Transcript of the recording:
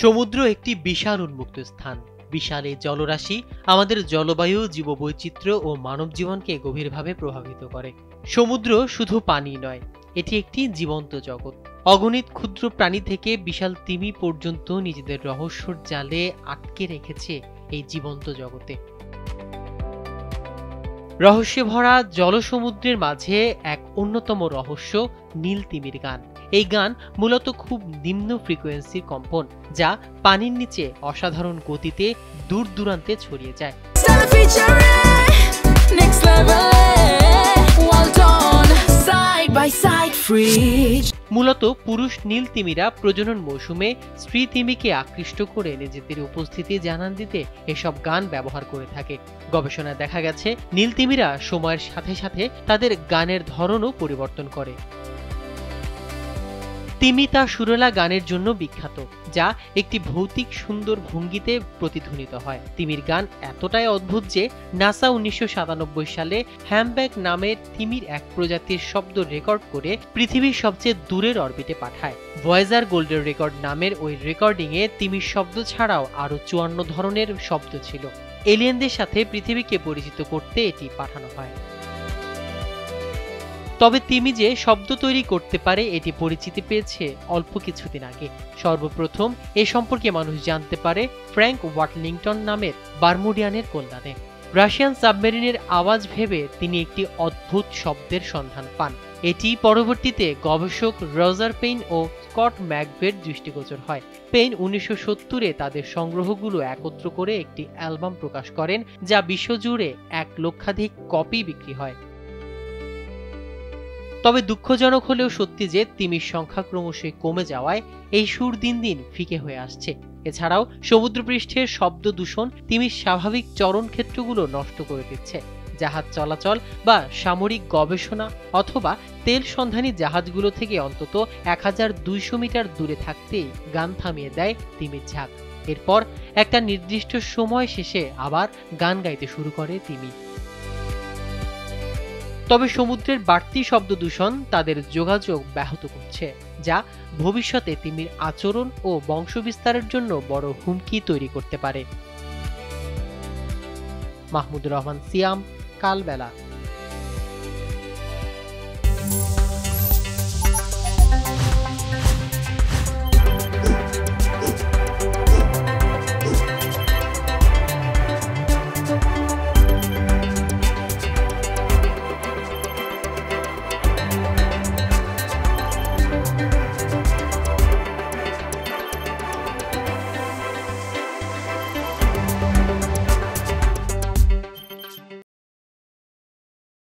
সমুদ্র একটি বিশাল উন্মুক্ত স্থান। বিশাল এই জলরাশি আমাদের জলবায়ু, জীববৈচিত্র্য ও মানব জীবনকে গভীরভাবে প্রভাবিত করে। সমুদ্র শুধু পানি নয়, এটি একটি জীবন্ত জগৎ। অগণিত ক্ষুদ্র প্রাণী থেকে বিশাল তিমি পর্যন্ত নিজেদের রহস্যর জালে আটকে রেখেছে এই জীবন্ত জগতে। রহস্যে ভরা জলসমুদ্রের মাঝে এক অন্যতম রহস্য নীল তিমির গান। এই গান মূলত খুব নিম্ন ফ্রিকোয়েন্সির কম্পন, যা পানির নিচে অসাধারণ গতিতে দূর দূরান্তে ছড়িয়ে যায়। মূলত পুরুষ নীল তিমিরা প্রজনন মৌসুমে স্ত্রী তিমিকে আকৃষ্ট করে নিজেদের উপস্থিতি জানান দিতে এসব গান ব্যবহার করে থাকে। গবেষণায় দেখা গেছে নীল তিমিরা সময়ের সাথে সাথে তাদের গানের ধরনও পরিবর্তন করে। তিমি তার সুরেলা গানের জন্য বিখ্যাত, যা একটি ভৌতিক সুন্দর ভঙ্গিতে প্রতিধ্বনিত হয়। তিমির গান এতটাই অদ্ভুত যে নাসা 1997 সালে হ্যামব্যাক নামের তিমির এক প্রজাতির শব্দ রেকর্ড করে পৃথিবীর সবচেয়ে দূরের অরবিটে পাঠায়। ভয়েজার গোল্ডেন রেকর্ড নামের ওই রেকর্ডিংয়ে তিমির শব্দ ছাড়াও আরও 54 ধরনের শব্দ ছিল। এলিয়েনদের সাথে পৃথিবীকে পরিচিত করতে এটি পাঠানো হয়। তবে তিমি যে শব্দ তৈরি করতে পারে এটি পরিচিতি পেয়েছে অল্প কিছুদিন আগে। সর্বপ্রথম এ সম্পর্কে মানুষ জানতে পারে ফ্র্যাঙ্ক ওয়াটলিংটন নামের বারমুডিয়ানের কল্যাণে। রাশিয়ান সাবমেরিনের আওয়াজ ভেবে তিনি একটি অদ্ভুত শব্দের সন্ধান পান। এটি পরবর্তীতে গবেষক রজার পেইন ও স্কট ম্যাকভের দৃষ্টিগোচর হয়। পেইন 1970-এ তাদের সংগ্রহগুলো একত্র করে একটি অ্যালবাম প্রকাশ করেন, যা বিশ্বজুড়ে 1 লক্ষাধিক কপি বিক্রি হয়। তবে দুঃখজনক হলেও সত্যি যে তিমির সংখ্যা ক্রমশই কমে যাওয়ায় এই সুর দিন দিন ফিকে হয়ে আসছে। এছাড়াও সমুদ্রপৃষ্ঠের শব্দ দূষণ তিমির স্বাভাবিক চরণ ক্ষেত্রগুলো নষ্ট করে দিচ্ছে। জাহাজ চলাচল বা সামরিক গবেষণা অথবা তেল সন্ধানী জাহাজগুলো থেকে অন্তত 1200 মিটার দূরে থাকতেই গান থামিয়ে দেয় তিমির ঝাঁক। এরপর একটা নির্দিষ্ট সময় শেষে আবার গান গাইতে শুরু করে তিমি। তবে সমুদ্রের বাড়তি শব্দ দূষণ তাদের যোগাযোগ ব্যাহত করছে, যা ভবিষ্যতে তিমির আচরণ ও বংশবিস্তারের জন্য বড় হুমকি তৈরি করতে পারে। মাহমুদুর রহমান সিয়াম, কালবেলা।